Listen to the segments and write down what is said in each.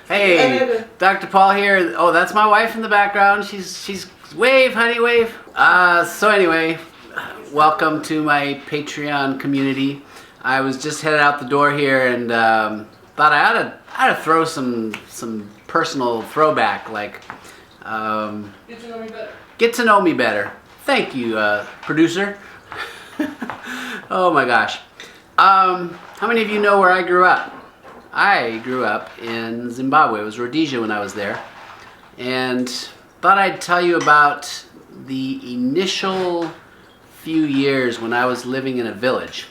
Hey, Dr. Paul here. Oh, that's my wife in the background. She's wave, honey, wave. So anyway, welcome to my Patreon community. I was just headed out the door here and thought I ought to throw some personal throwback, like Get to know me better. Get to know me better. Thank you, producer. Oh my gosh. How many of you know where I grew up? I grew up in Zimbabwe. It was Rhodesia when I was there. And thought I'd tell you about the initial few years when I was living in a village.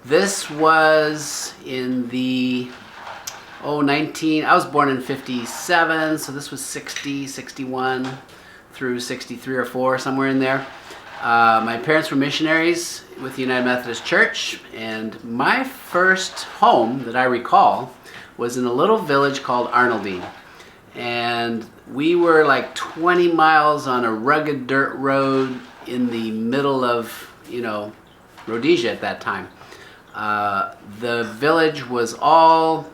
This was in the, I was born in 57, so this was 60, 61 through 63 or 4, somewhere in there. My parents were missionaries with the United Methodist Church, and my first home that I recall was in a little village called Arnoldine. And we were like 20 miles on a rugged dirt road in the middle of, Rhodesia at that time. The village was all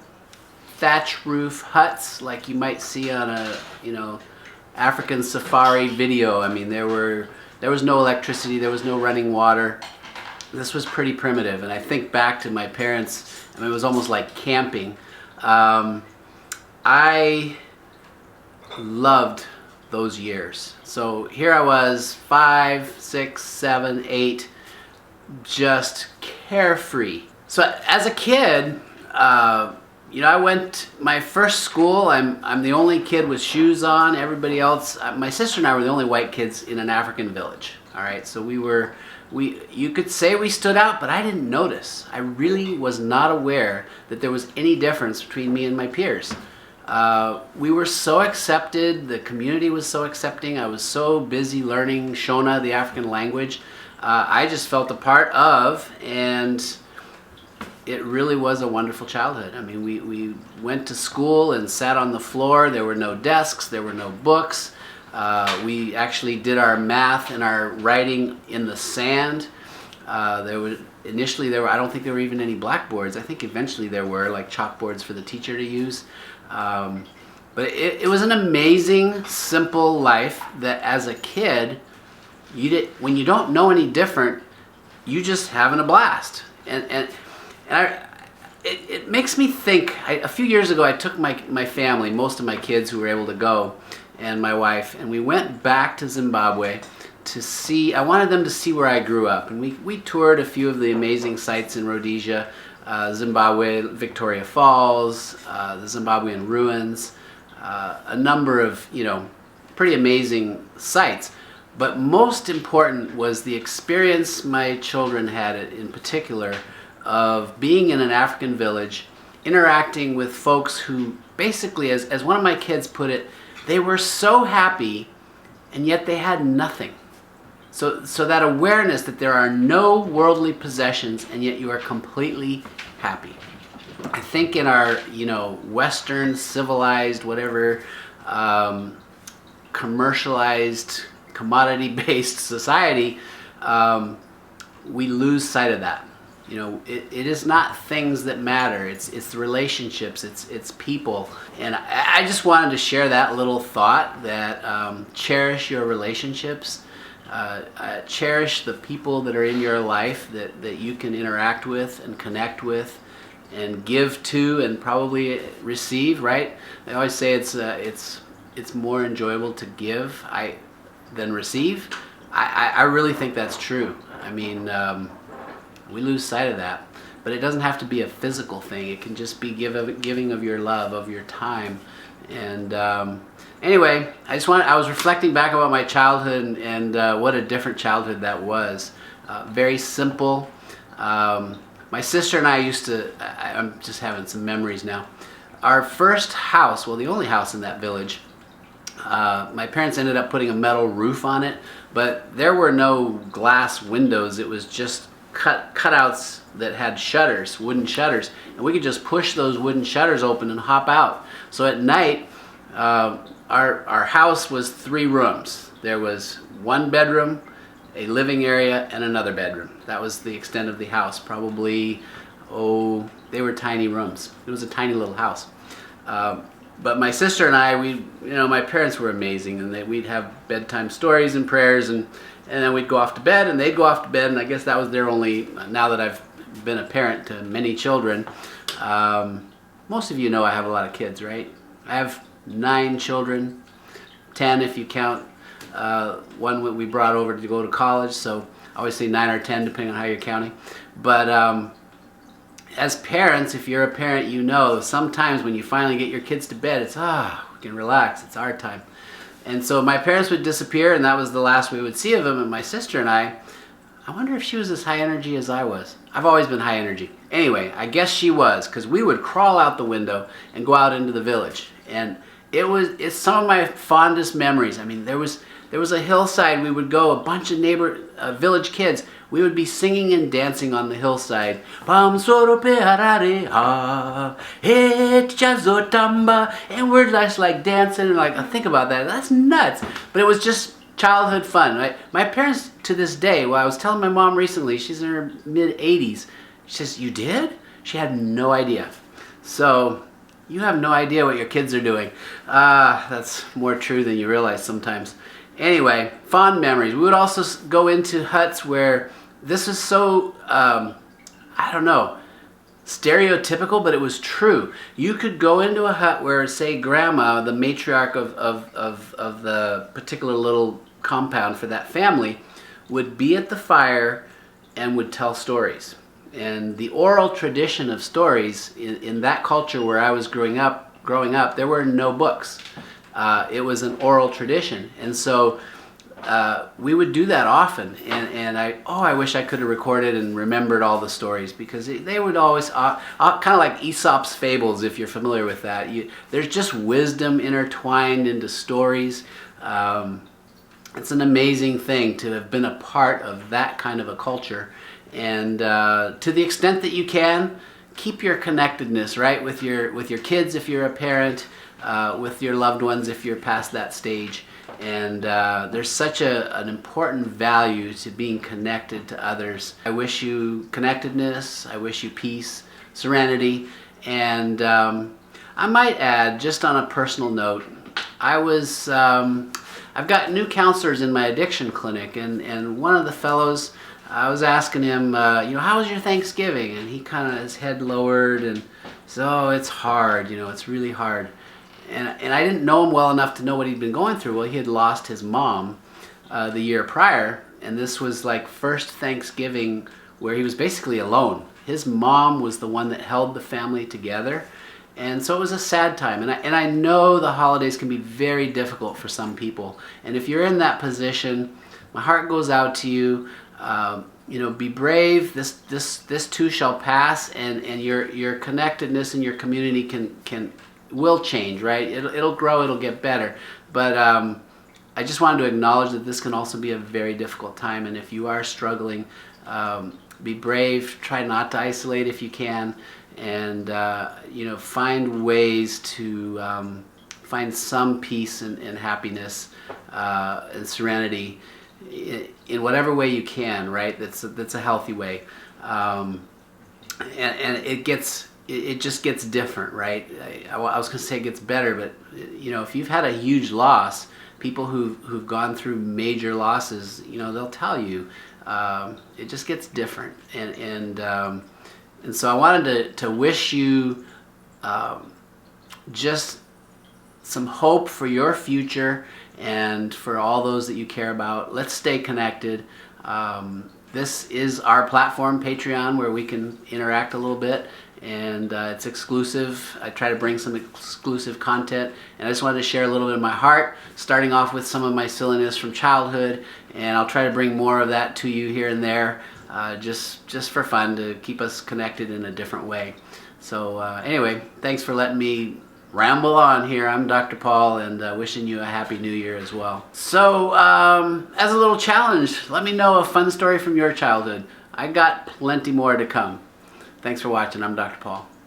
thatch roof huts like you might see on a, African safari video. I mean, there was no electricity, there was no running water. This was pretty primitive, and I think back to my parents, it was almost like camping. I loved those years. So here I was, 5, 6, 7, 8, just carefree. So as a kid, I went my first school. I'm the only kid with shoes on. Everybody else, my sister and I were the only white kids in an African village. All right, so you could say we stood out, but I didn't notice. I really was not aware that there was any difference between me and my peers. We were so accepted. The community was so accepting. I was so busy learning Shona, the African language. I just felt a part of, and it really was a wonderful childhood. I mean, we went to school and sat on the floor. There were no desks. There were no books. We actually did our math and our writing in the sand. Initially, I don't think there were even any blackboards. I think eventually there were, like chalkboards for the teacher to use. But it was an amazing, simple life that as a kid, when you don't know any different, you just having a blast. It makes me think, a few years ago I took my family, most of my kids who were able to go, and my wife, and we went back to Zimbabwe to see, I wanted them to see where I grew up. And we toured a few of the amazing sites in Rhodesia, Zimbabwe, Victoria Falls, the Zimbabwean ruins, a number of, pretty amazing sites. But most important was the experience my children had in particular of being in an African village, interacting with folks who basically, as one of my kids put it, they were so happy and yet they had nothing. So that awareness that there are no worldly possessions and yet you are completely happy. I think in our, Western, civilized, whatever, commercialized, commodity-based society, we lose sight of that. It is not things that matter. It's the relationships. It's people. And I just wanted to share that little thought that cherish your relationships. Cherish the people that are in your life that you can interact with and connect with and give to and probably receive, right? I always say it's more enjoyable to give than receive. I really think that's true. I mean, we lose sight of that, but it doesn't have to be a physical thing. It can just be giving of your love, of your time. And anyway, I was reflecting back about my childhood and what a different childhood that was. Very simple. My sister and I I'm just having some memories now. Our first house, well, the only house in that village, my parents ended up putting a metal roof on it, but there were no glass windows. It was just cutouts that had shutters, wooden shutters, and we could just push those wooden shutters open and hop out. So at night, our house was 3 rooms. There was 1 bedroom, a living area, and another bedroom. That was the extent of the house. Probably they were tiny rooms. It was a tiny little house. But my sister and I, my parents were amazing, and we'd have bedtime stories and prayers, and then we'd go off to bed, and they'd go off to bed, and I guess that was their only, now that I've been a parent to many children. Most of you know I have a lot of kids, right? I have 9 children, 10 if you count one we brought over to go to college, so I always say 9 or 10 depending on how you're counting. But as parents, if you're a parent, you know sometimes when you finally get your kids to bed, it's, we can relax, it's our time. And so my parents would disappear, and that was the last we would see of them. And my sister and I wonder if she was as high energy as I was. I've always been high energy. Anyway, I guess she was, because we would crawl out the window and go out into the village. And it's some of my fondest memories. I mean, there was a hillside we would go, a bunch of village kids. We would be singing and dancing on the hillside. And we're just like dancing and like, think about that. That's nuts. But it was just childhood fun, right? My parents to this day, well, I was telling my mom recently, she's in her mid-80s. She says, "You did?" She had no idea. So you have no idea what your kids are doing. That's more true than you realize sometimes. Anyway, fond memories. We would also go into huts where this is so, stereotypical, but it was true. You could go into a hut where, say, grandma, the matriarch of the particular little compound for that family, would be at the fire and would tell stories. And the oral tradition of stories in that culture where I was growing up, there were no books. It was an oral tradition. And so we would do that often, and I wish I could have recorded and remembered all the stories, because they would always, kind of like Aesop's fables, if you're familiar with that. There's just wisdom intertwined into stories. It's an amazing thing to have been a part of that kind of a culture, and to the extent that you can, keep your connectedness, right, with your kids if you're a parent, with your loved ones if you're past that stage. And there's such an important value to being connected to others. I wish you connectedness, I wish you peace, serenity, and I might add, just on a personal note, I've got new counselors in my addiction clinic, and one of the fellows, I was asking him, how was your Thanksgiving? And he kind of, his head lowered, and said, "Oh, it's hard, it's really hard." And I didn't know him well enough to know what he'd been going through. Well, he had lost his mom the year prior, and this was like first Thanksgiving where he was basically alone. His mom was the one that held the family together, and so it was a sad time. And I know the holidays can be very difficult for some people, and if you're in that position, my heart goes out to you. Be brave. This too shall pass, and your connectedness and your community will change, right? It'll grow, it'll get better. But I just wanted to acknowledge that this can also be a very difficult time, and if you are struggling, be brave, try not to isolate if you can, and find ways to find some peace and happiness and serenity in whatever way you can, right? That's a healthy way. And it just gets different, right? I was going to say it gets better, but if you've had a huge loss, people who've gone through major losses, they'll tell you it just gets different, and so I wanted to wish you just some hope for your future and for all those that you care about. Let's stay connected. This is our platform, Patreon, where we can interact a little bit, and it's exclusive. I try to bring some exclusive content, and I just wanted to share a little bit of my heart, starting off with some of my silliness from childhood, and I'll try to bring more of that to you here and there, just for fun, to keep us connected in a different way. So anyway, thanks for letting me ramble on here. I'm Dr. Paul, and wishing you a happy new year as well. So as a little challenge, let me know a fun story from your childhood. I got plenty more to come. Thanks for watching. I'm Dr. Paul.